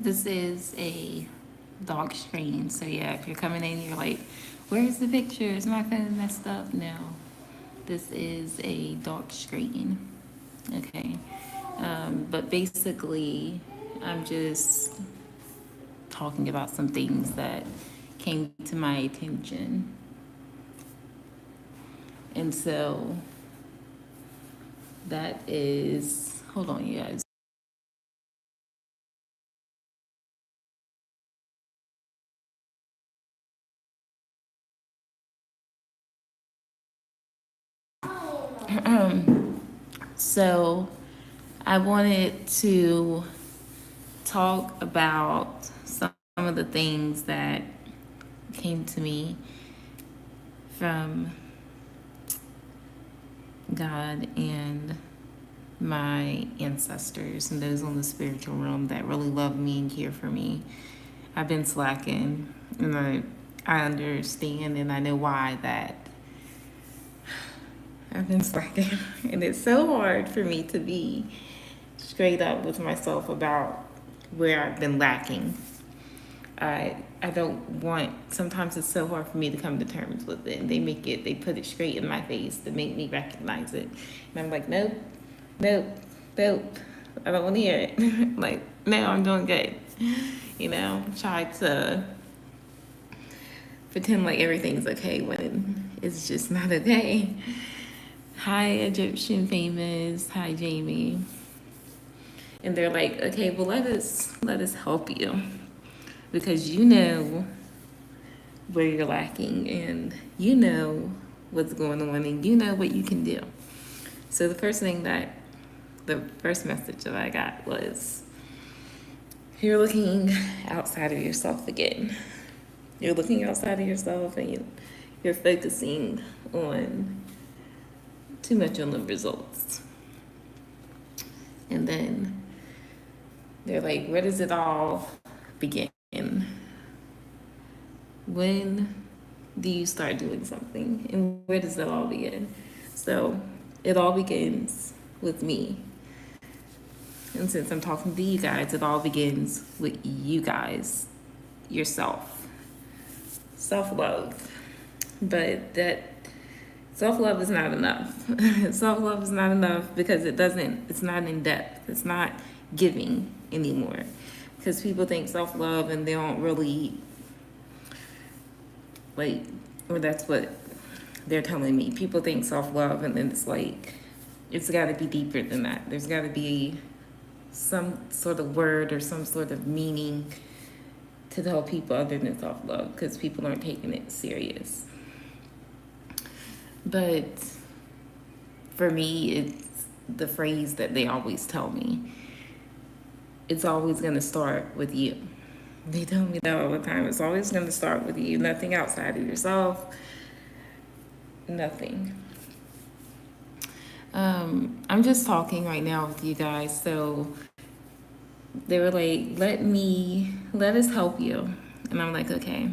This is a dog screen. So yeah, if you're coming in, you're like, where's the picture? Is my phone messed up? No. This is a dog screen. Okay. But basically, I'm just talking about some things that came to my attention. And so that is, hold on, you guys. So I wanted to talk about some of the things that came to me from God and my ancestors and those on the spiritual realm that really love me and care for me. I've been slacking, and I understand and I know why that I've been slacking. And it's so hard for me to be straight up with myself about where I've been lacking. I don't want, sometimes it's so hard for me to come to terms with it. And they put it straight in my face to make me recognize it. And I'm like, nope, nope, nope. I don't want to hear it. Like, no, I'm doing good. You know, try to pretend like everything's okay when it's just not okay. Hi, Egyptian famous. Hi, Jamie. And they're like, okay, well, let us help you because you know where you're lacking and you know what's going on and you know what you can do. So the first message that I got was, you're looking outside of yourself again. You're looking outside of yourself and you're focusing on too much on the results. And then they're like, where does it all begin? When do you start doing something? And where does it all begin? So it all begins with me. And since I'm talking to you guys, it all begins with you guys, yourself. Self love. But that self love is not enough. Self love is not enough because it's not in depth. It's not giving anymore. Because people think self love and they don't really, like, or that's what they're telling me. People think self love and then it's like, it's got to be deeper than that. There's got to be some sort of word or some sort of meaning to tell people other than self love because people aren't taking it serious. But for me, it's the phrase that they always tell me. It's always going to start with you. They tell me that all the time. It's always going to start with you. Nothing outside of yourself. Nothing. I'm just talking right now with you guys. So they were like, let us help you. And I'm like, okay.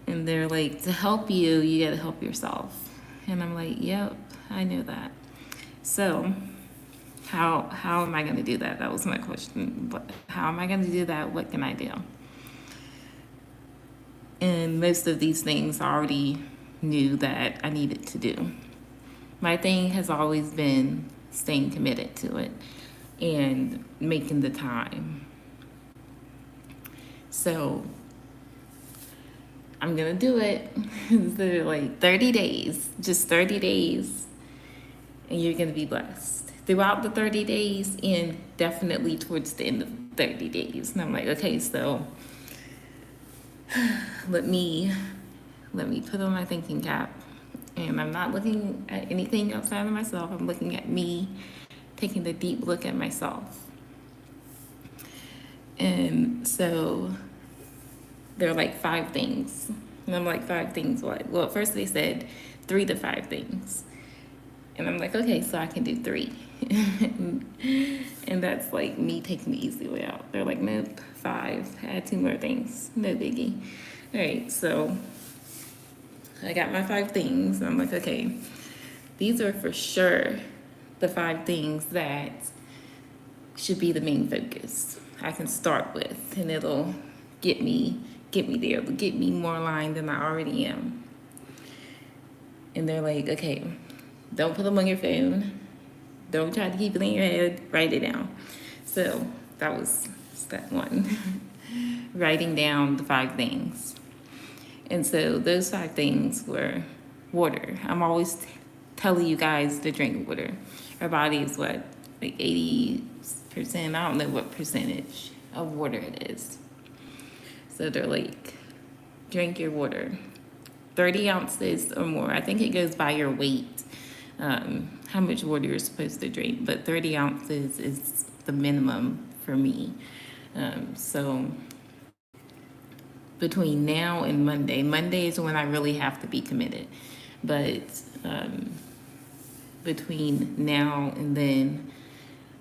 And they're like, to help you, you got to help yourself. And I'm like, yep, I know that. So how am I going to do that? That was my question. But how am I going to do that? What can I do? And most of these things I already knew that I needed to do. My thing has always been staying committed to it and making the time. So I'm gonna do it. So like 30 days, just 30 days, and you're gonna be blessed throughout the 30 days and definitely towards the end of 30 days. And I'm like, okay, so let me put on my thinking cap. And I'm not looking at anything outside of myself. I'm looking at me, taking a deep look at myself. And so there are like 5 things. And I'm like, 5 things what? Well, at first they said 3 to 5 things. And I'm like, okay, so I can do 3. And that's like me taking the easy way out. They're like, nope, 5. Add 2 more things. No biggie. All right, so I got my 5 things. And I'm like, okay, these are for sure the 5 things that should be the main focus. I can start with, and it'll get me there, it'll get me more aligned than I already am. And they're like, okay, don't put them on your phone. Don't try to keep it in your head. Write it down. So that was step one. Writing down the 5 things. And so those 5 things were water. I'm always telling you guys to drink water. Our body is what, like 80%? I don't know what percentage of water it is. So they're like, drink your water. 30 ounces or more. I think it goes by your weight, how much water you're supposed to drink, but 30 ounces is the minimum for me. So between now and Monday is when I really have to be committed. But between now and then,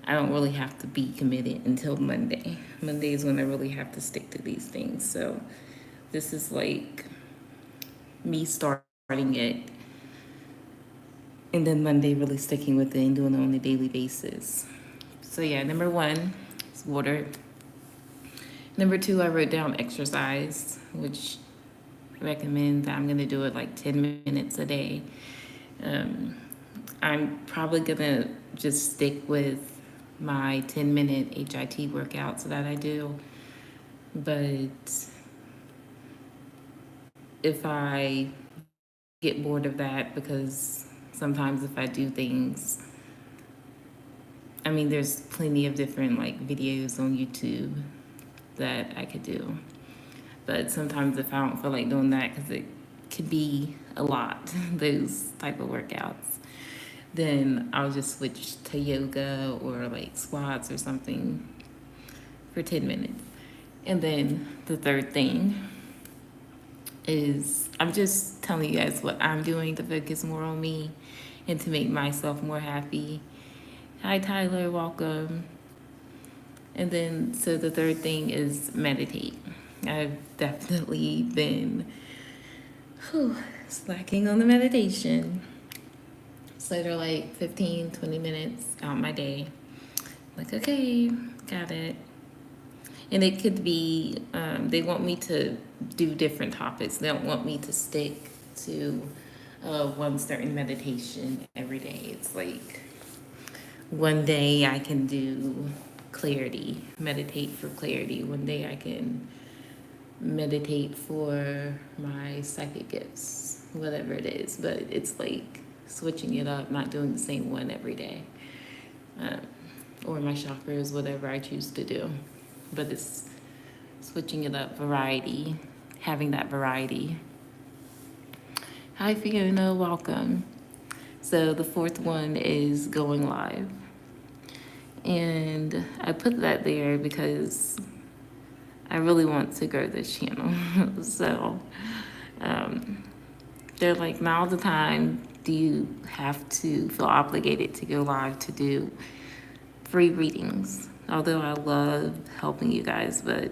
I don't really have to be committed until Monday. Monday is when I really have to stick to these things. So this is like me starting it, and then Monday really sticking with it and doing it on a daily basis. So yeah, number 1 is water. Number 2, I wrote down exercise, which recommend that I'm gonna do it like 10 minutes a day. I'm probably gonna just stick with my 10-minute HIIT workouts that I do, but if I get bored of that, because sometimes if I do things, I mean, there's plenty of different like videos on YouTube that I could do. But sometimes if I don't feel like doing that, because it could be a lot, those type of workouts, then I'll just switch to yoga or like squats or something for 10 minutes. And then the third thing is I'm just telling you guys what I'm doing to focus more on me and to make myself more happy. Hi, Tyler, welcome. And then, so the third thing is meditate. I've definitely been slacking on the meditation. So they're like 15, 20 minutes out my day. Like, okay, got it. And it could be, they want me to do different topics. They don't want me to stick to one certain meditation every day. It's like one day I can do clarity, meditate for clarity. One day I can meditate for my psychic gifts, whatever it is. But it's like switching it up, not doing the same one every day. Or my chakras, whatever I choose to do. But it's switching it up, variety, having that variety. Hi, Fiona, welcome. So the fourth one is going live. And I put that there because I really want to grow this channel. So they're like, not all the time do you have to feel obligated to go live to do free readings. Although I love helping you guys, but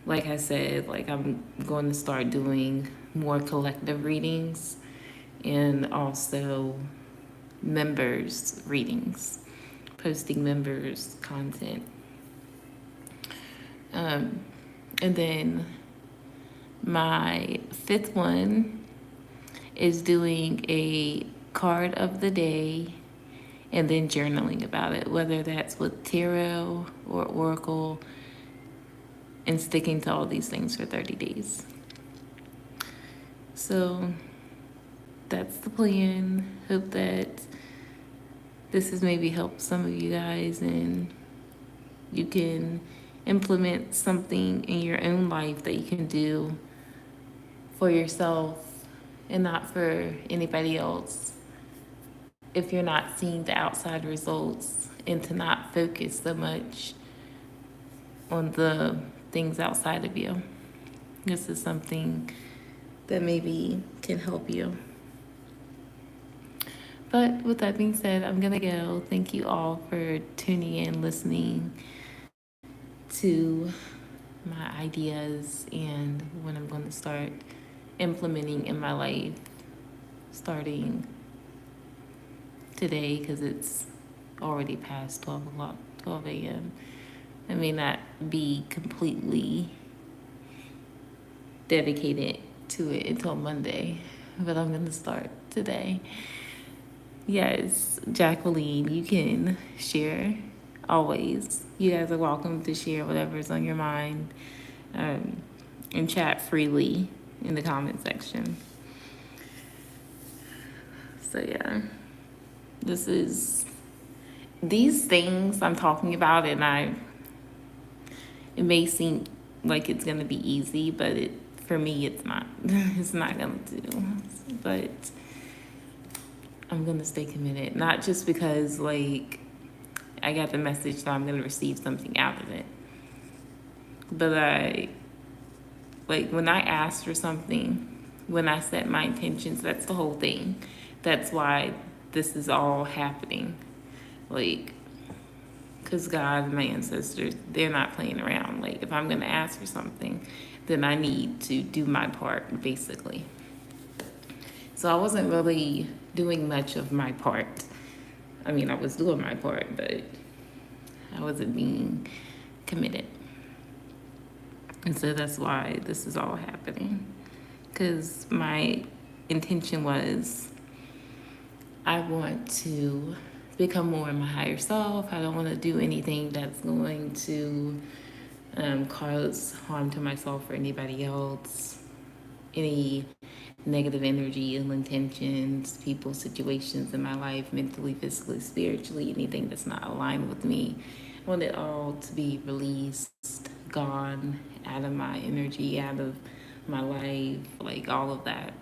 like I said, like I'm going to start doing more collective readings and also members readings, posting members content. And then my fifth one is doing a card of the day and then journaling about it, whether that's with tarot or oracle, and sticking to all these things for 30 days. So that's the plan. Hope that this has maybe helped some of you guys and you can implement something in your own life that you can do for yourself and not for anybody else. If you're not seeing the outside results, and to not focus so much on the things outside of you. This is something that maybe can help you. But with that being said, I'm gonna go. Thank you all for tuning in, listening to my ideas and what I'm going to start implementing in my life starting today, because it's already past 12 o'clock, 12 a.m. I may not be completely dedicated to it until Monday, but I'm going to start today. Yes, Jacqueline, you can share always. You guys are welcome to share whatever's on your mind, and chat freely in the comment section. So yeah, these things I'm talking about, and it may seem like it's gonna be easy, but for me it's not. It's not gonna do. But I'm gonna stay committed, not just because like I got the message that I'm gonna receive something out of it, but when I ask for something, when I set my intentions, that's the whole thing. That's why this is all happening. Like, because God and my ancestors, they're not playing around. Like, if I'm going to ask for something, then I need to do my part, basically. So I wasn't really doing much of my part. I mean, I was doing my part, but I wasn't being committed. And so that's why this is all happening. Because my intention was, I want to become more my higher self. I don't want to do anything that's going to cause harm to myself or anybody else. Any negative energy, ill intentions, people, situations in my life, mentally, physically, spiritually, anything that's not aligned with me. I want it all to be released, gone, out of my energy, out of my life, like all of that.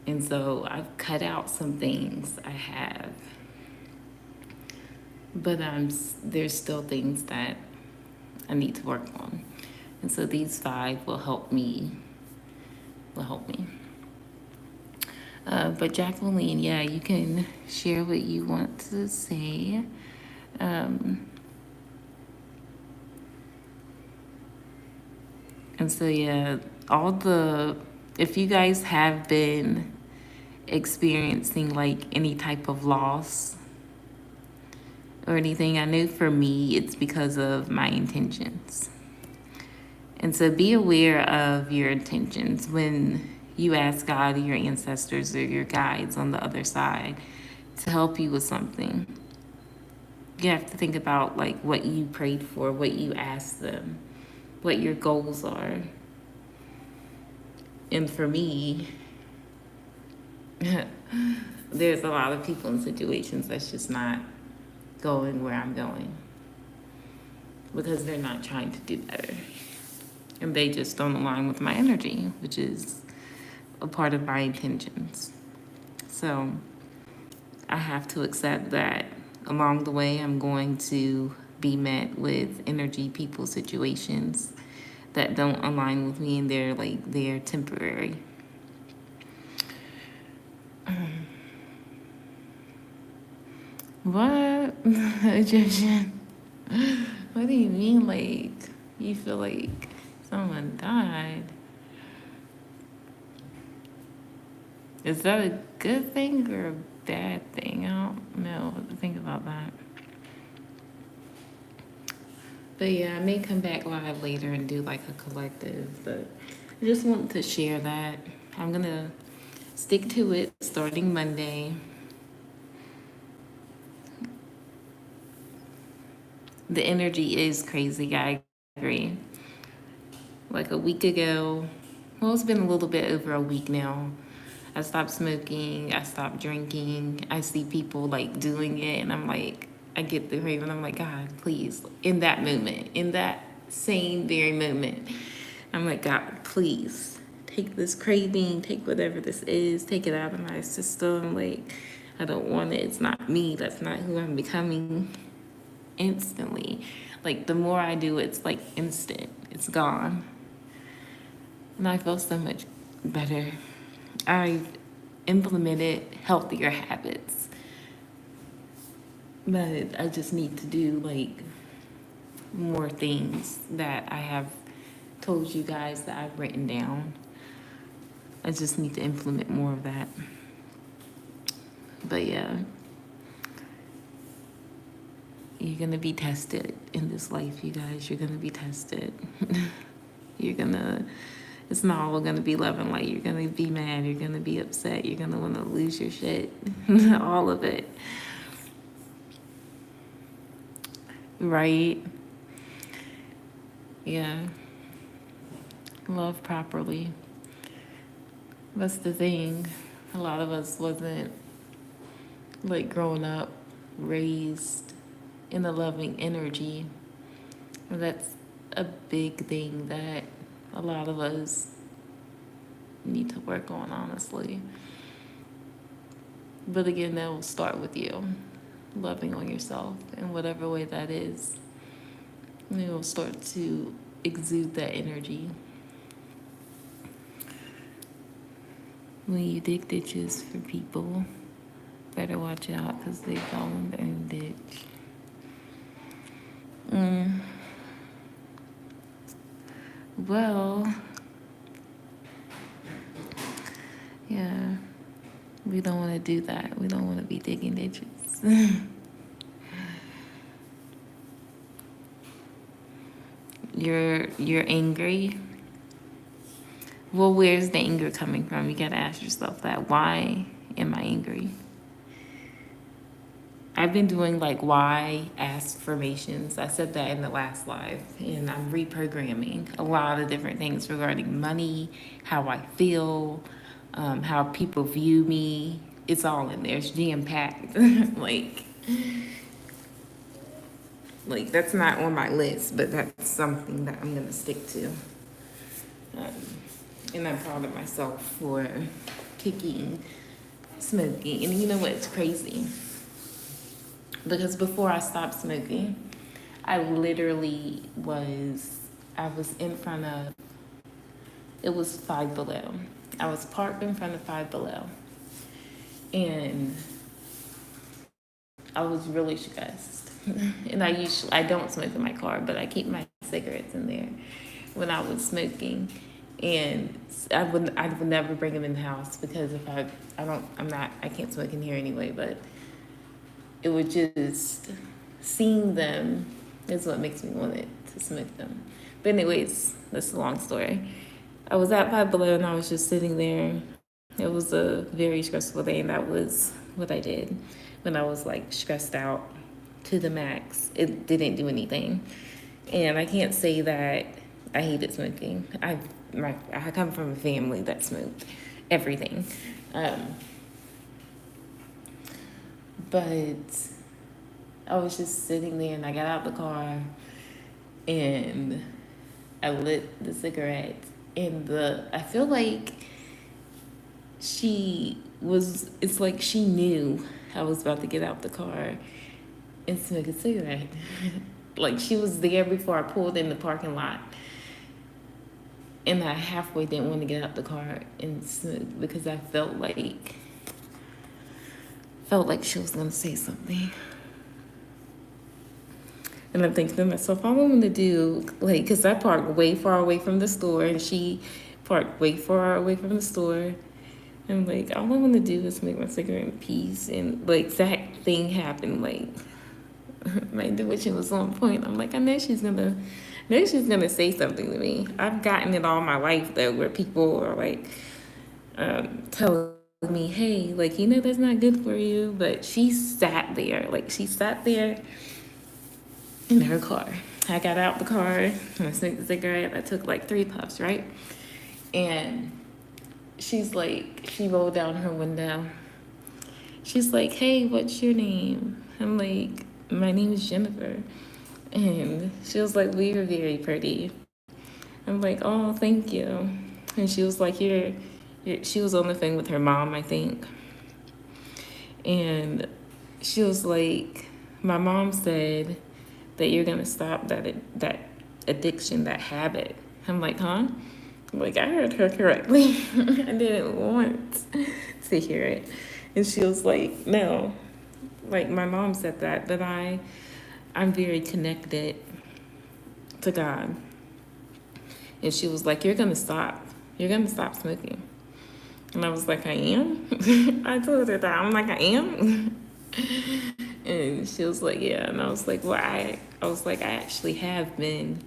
And so I've cut out some things I have, but there's still things that I need to work on. And so these 5 will help me. But Jacqueline, yeah, you can share what you want to say. And so, yeah, if you guys have been experiencing like any type of loss or anything, I know for me, it's because of my intentions. And so be aware of your intentions when you ask God or your ancestors or your guides on the other side to help you with something. You have to think about like what you prayed for, what you asked them, what your goals are. And for me, there's a lot of people in situations that's just not going where I'm going because they're not trying to do better. And they just don't align with my energy, which is a part of my intentions. So I have to accept that along the way, I'm going to be met with energy, people, situations that don't align with me, and they're temporary. What? Egyptian? What do you mean, like, you feel like someone died? Is that a good thing or a bad thing? I don't know what to think about that. But yeah, I may come back live later and do like a collective, but I just wanted to share that. I'm gonna stick to it starting Monday. The energy is crazy, I agree. Like a week ago, well, it's been a little bit over a week now. I stopped smoking, I stopped drinking. I see people like doing it, and I'm like, I get the craving. I'm like, God, please, in that moment, in that same very moment, I'm like, God, please take this craving, take whatever this is, take it out of my system. Like, I don't want it. It's not me. That's not who I'm becoming. Instantly. Like, the more I do, it's like instant. It's gone. And I feel so much better. I've implemented healthier habits. But I just need to do like more things that I have told you guys that I've written down. I just need to implement more of that. But yeah, you're gonna be tested in this life, you guys. You're gonna be tested. You're gonna, it's not all gonna be love and light. You're gonna be mad. You're gonna be upset. You're gonna want to lose your shit. All of it. Right? Yeah. Love properly. That's the thing. A lot of us wasn't like growing up, raised in a loving energy. And that's a big thing that a lot of us need to work on, honestly. But again, that will start with you loving on yourself in whatever way that is. And it will start to exude that energy. When you dig ditches for people, better watch out because they fall in their own ditch. Well, yeah, we don't want to do that. We don't want to be digging ditches. You're angry. Well, where's the anger coming from? You gotta ask yourself that. Why am I angry? I've been doing like why affirmations. I said that in the last live, and I'm reprogramming a lot of different things regarding money, how I feel, how people view me. It's all in there. It's jam packed. like that's not on my list, but that's something that I'm gonna stick to. And I'm proud of myself for kicking smoking. And you know what's crazy? Because before I stopped smoking, I was in front of, it was Five Below. I was parked in front of Five Below. And I was really stressed. And I don't smoke in my car, but I keep my cigarettes in there when I was smoking. And I would never bring them in the house because if I can't smoke in here anyway, but it would just, seeing them is what makes me want it to smoke them. But anyways, that's a long story. I was at Five Below and I was just sitting there. It was a very stressful day, and that was what I did when I was like stressed out to the max. It didn't do anything. And I can't say that I hated smoking. I come from a family that smoked everything. But I was just sitting there and I got out the car and I lit the cigarette, and I feel like it's like she knew I was about to get out the car and smoke a cigarette. Like she was there before I pulled in the parking lot. And I halfway didn't want to get out the car and smoke because I felt like she was going to say something. And I'm thinking to myself, all I'm going to do, like, because I parked way far away from the store and she parked way far away from the store. And like, all I want to do is make my cigarette in peace. And like, that thing happened, like, my intuition was on point. I'm like, I know she's gonna say something to me. I've gotten it all my life though, where people are like telling me, hey, like, you know, that's not good for you. But she sat there in her car. I got out the car and I smoked the cigarette. I took like 3 puffs, right? And she's like, she rolled down her window. She's like, hey, what's your name? I'm like, my name is Jennifer. And she was like, well, you're very pretty. I'm like, oh, thank you. And she was like, she was on the phone with her mom, I think. And she was like, my mom said that you're going to stop that addiction, that habit. I'm like, huh? Like, I heard her correctly. I didn't want to hear it. And she was like, no. Like, my mom said that, but I'm very connected to God. And she was like, you're going to stop smoking. And I was like, I am? I told her that. I'm like, I am? And she was like, yeah. And I was like, well, I was like, I actually have been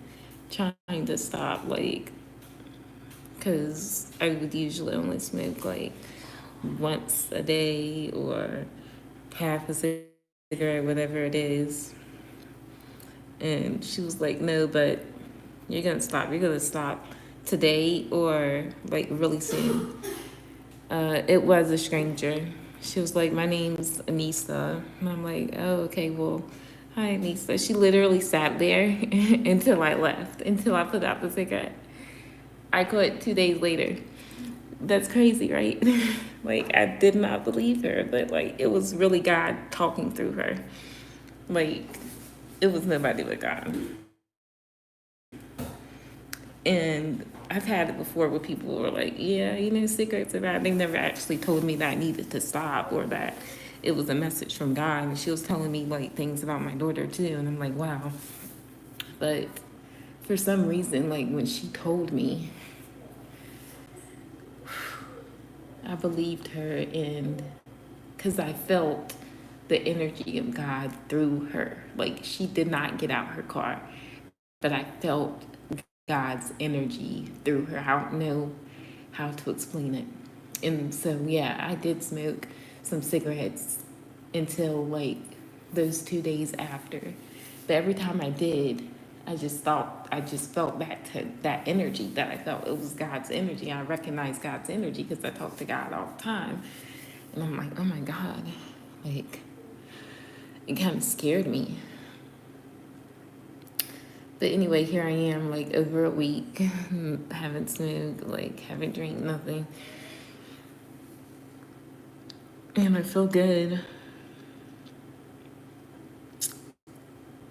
trying to stop, like, because I would usually only smoke like once a day or half a cigarette, whatever it is. And she was like, no, but you're gonna stop. You're gonna stop today or like really soon. It was a stranger. She was like, my name's Anissa. And I'm like, oh, okay, well, hi, Anissa. She literally sat there until I left, until I put out the cigarette. I quit 2 days later. That's crazy, right? Like, I did not believe her, but like, it was really God talking through her. Like, it was nobody but God. And I've had it before where people were like, yeah, cigarettes are bad. They never actually told me that I needed to stop or that it was a message from God. And she was telling me like things about my daughter too. And I'm like, wow. But for some reason, like when she told me, I believed her, and because I felt the energy of God through her. Like she did not get out her car, but I felt God's energy through her. I don't know how to explain it. And so, yeah, I did smoke some cigarettes until like those 2 days after. But every time I did, I just felt back to that energy that I felt. It was God's energy. I recognized God's energy because I talk to God all the time. And I'm like, oh my God, like, it kind of scared me. But anyway, here I am, like over a week, haven't smoked, like haven't drank nothing, and I feel good.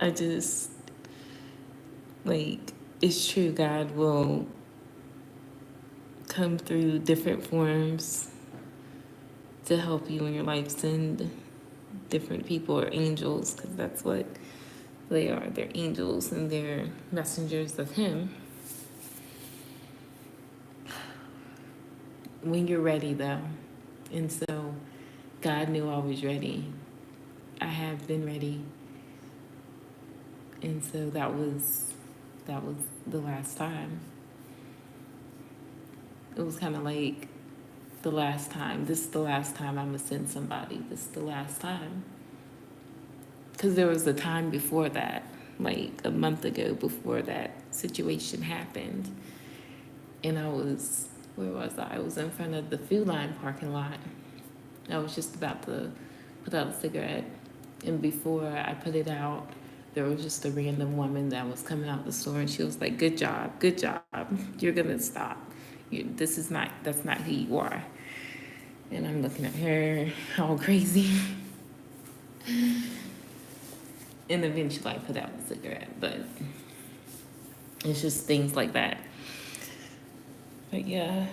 I just like it's true. God will come through different forms to help you in your life. Send different people or angels, because that's what they are. They're angels and they're messengers of Him. When you're ready, though, and so God knew I was ready. I have been ready. And so that was the last time. It was kind of like the last time. This is the last time I'm gonna send somebody. This is the last time. Because there was a time before that, like a month ago before that situation happened. And where was I? I was in front of the Food Line parking lot. I was just about to put out a cigarette. And before I put it out, there was just a random woman that was coming out the store, and she was like, good job, good job. You're going to stop. That's not who you are. And I'm looking at her all crazy. And eventually I put out the cigarette, but it's just things like that. But yeah,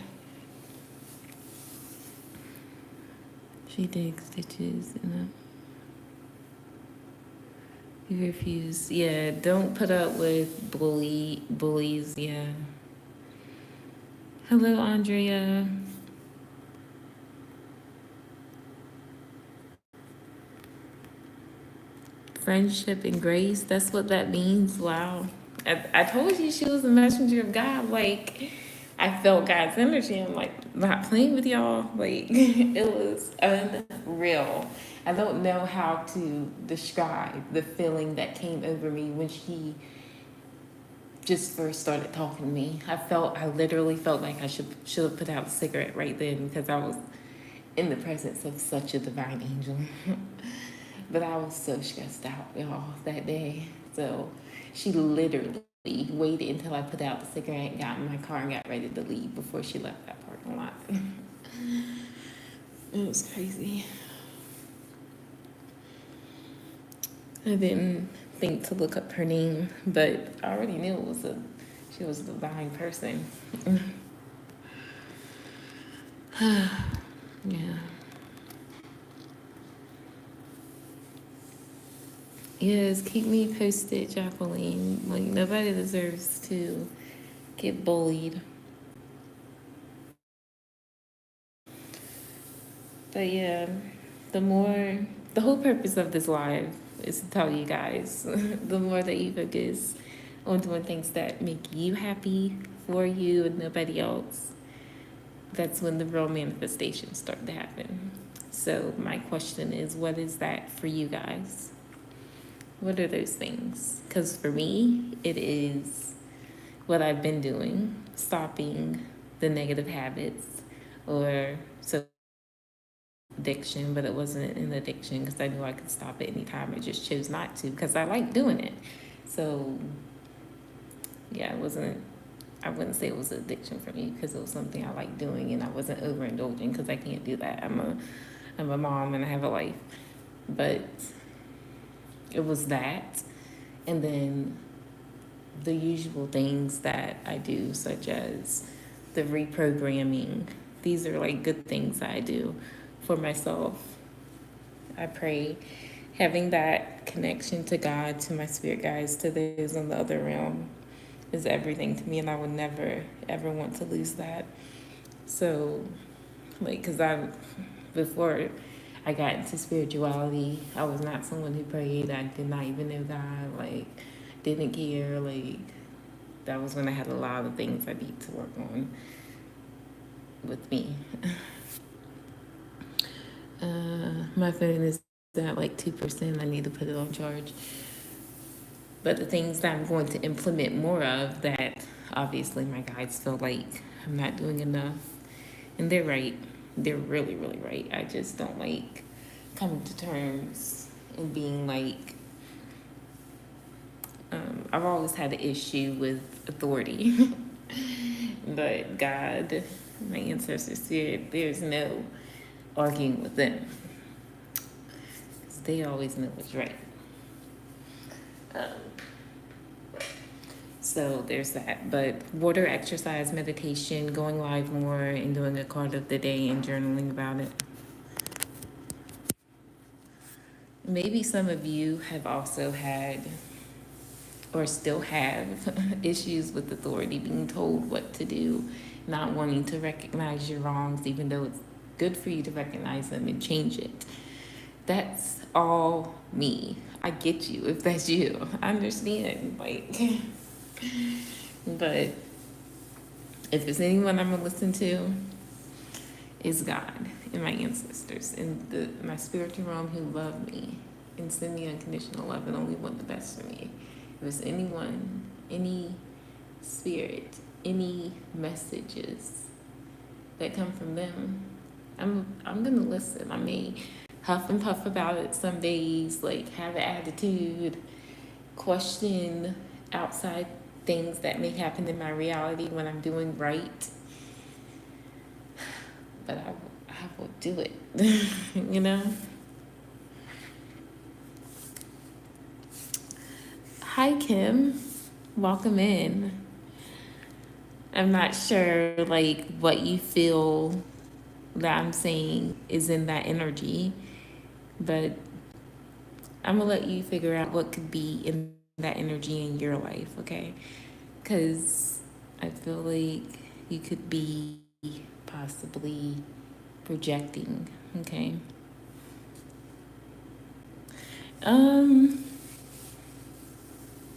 she digs stitches, You refuse. Yeah, don't put up with bullies. Yeah. Hello, Andrea. Friendship and grace. That's what that means. Wow. I told you she was a messenger of God. Like, I felt God's energy. I'm like, not playing with y'all. Like, it was unreal. I don't know how to describe the feeling that came over me when she just first started talking to me. I literally felt like I should have put out a cigarette right then because I was in the presence of such a divine angel. But I was so stressed out, y'all, that day. So she literally waited until I put out the cigarette, got in my car, and got ready to leave before she left that parking lot. It was crazy. I didn't think to look up her name, but I already knew she was a divine person. Yeah. Yes, keep me posted, Jacqueline. Like, nobody deserves to get bullied. But yeah, the more the whole purpose of this live is to tell you guys the more that you focus on doing things that make you happy for you and nobody else, that's when the real manifestations start to happen. So, my question is, what is that for you guys? What are those things? Because for me, it is what I've been doing, stopping the negative habits, or so addiction, but it wasn't an addiction because I knew I could stop it anytime. I just chose not to because I like doing it. So yeah, it wasn't. I wouldn't say it was an addiction for me because it was something I like doing, and I wasn't overindulging because I can't do that. I'm a mom and I have a life, but it was that, and then the usual things that I do, such as the reprogramming. These are like good things that I do for myself. I pray, having that connection to God, to my spirit guides, to those in the other realm is everything to me, and I would never ever want to lose that. So, like, because before I got into spirituality, I was not someone who prayed. I did not even know God, like, didn't care. Like, that was when I had a lot of things I need to work on with me. My phone is at like 2%. I need to put it on charge. But the things that I'm going to implement more of that obviously my guides feel like I'm not doing enough. And they're right. They're really, really right. I just don't like coming to terms and being like, I've always had an issue with authority. But God, my ancestors said there's no arguing with them. Because they always know what's right. Um, So there's that. But water, exercise, meditation, going live more, and doing a card of the day and journaling about it. Maybe some of you have also had or still have issues with authority, being told what to do, not wanting to recognize your wrongs, even though it's good for you to recognize them and change it. That's all me. I get you if that's you. I understand. Like, but if it's anyone I'm gonna listen to, it's God and my ancestors and my spiritual realm who love me and send me unconditional love and only want the best for me. If it's anyone, any spirit, any messages that come from them, I'm gonna listen. I may huff and puff about it some days, like have an attitude, question outside things that may happen in my reality when I'm doing right, but I will do it. You know. Hi Kim, welcome in. I'm not sure like what you feel that I'm saying is in that energy, but I'm gonna let you figure out what could be in that energy in your life, okay? Because I feel like you could be possibly projecting, okay? Um,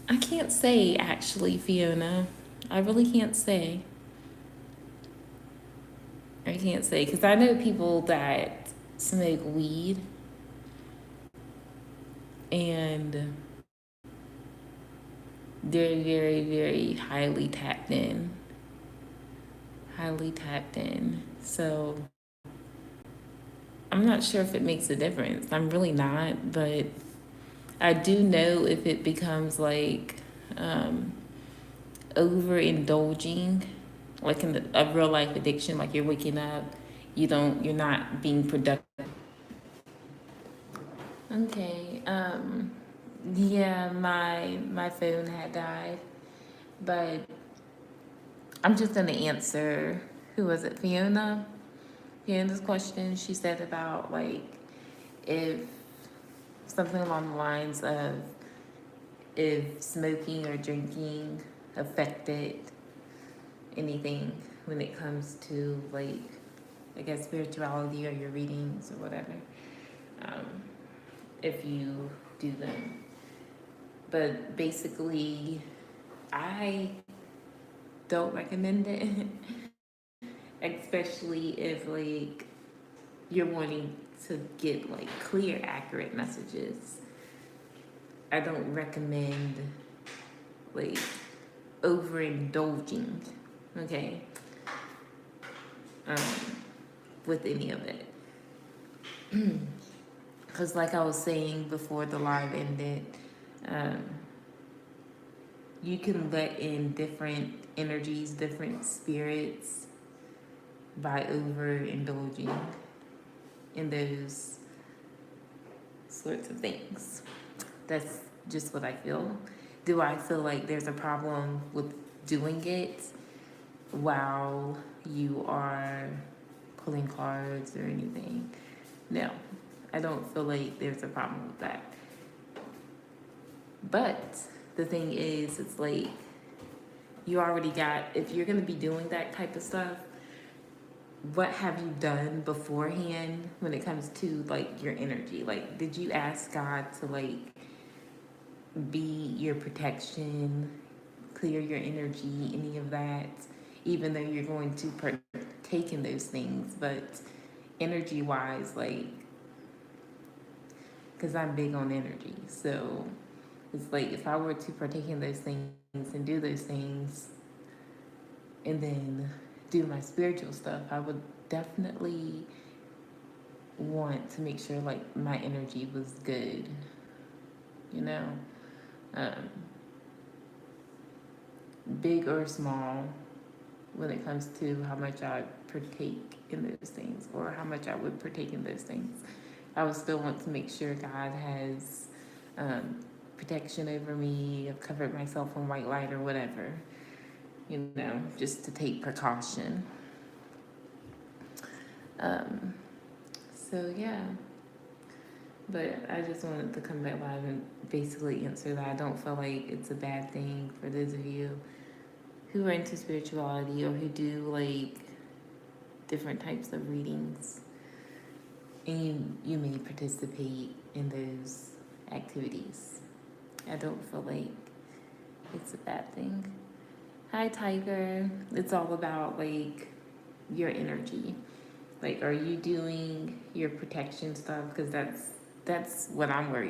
I can't say actually, Fiona. I really can't say. I can't say because I know people that smoke weed and they're very, very highly tapped in. Highly tapped in. So I'm not sure if it makes a difference. I'm really not, but I do know if it becomes like um, overindulging, like in a real life addiction, like you're waking up, you're not being productive. Okay. Yeah, my phone had died, but I'm just gonna answer. Who was it? Fiona. Fiona's question. She said about like if something along the lines of if smoking or drinking affected anything when it comes to like I guess spirituality or your readings or whatever. Um, if you do them. But basically, I don't recommend it, especially if like you're wanting to get like clear, accurate messages. I don't recommend like overindulging, okay, um, with any of it. Because, like I was saying before the live ended, um, you can let in different energies, different spirits by overindulging in those sorts of things. That's just what I feel. Do I feel like there's a problem with doing it while you are pulling cards or anything? No, I don't feel like there's a problem with that. But the thing is, it's like you already got, if you're going to be doing that type of stuff, what have you done beforehand when it comes to like your energy? Like, did you ask God to like be your protection, clear your energy, any of that? Even though you're going to partake in those things, but energy wise, like, because I'm big on energy, so it's like if I were to partake in those things and do those things and then do my spiritual stuff, I would definitely want to make sure like my energy was good, you know, um, big or small, when it comes to how much I partake in those things or how much I would partake in those things. I would still want to make sure God has protection over me. I've covered myself in white light or whatever, you know, just to take precaution. Um, so yeah, but I just wanted to come back live and basically answer that. I don't feel like it's a bad thing for those of you who are into spirituality or who do like different types of readings, and you may participate in those activities. I don't feel like it's a bad thing. Hi, Tiger. It's all about like your energy. Like, are you doing your protection stuff? Because that's what I'm worried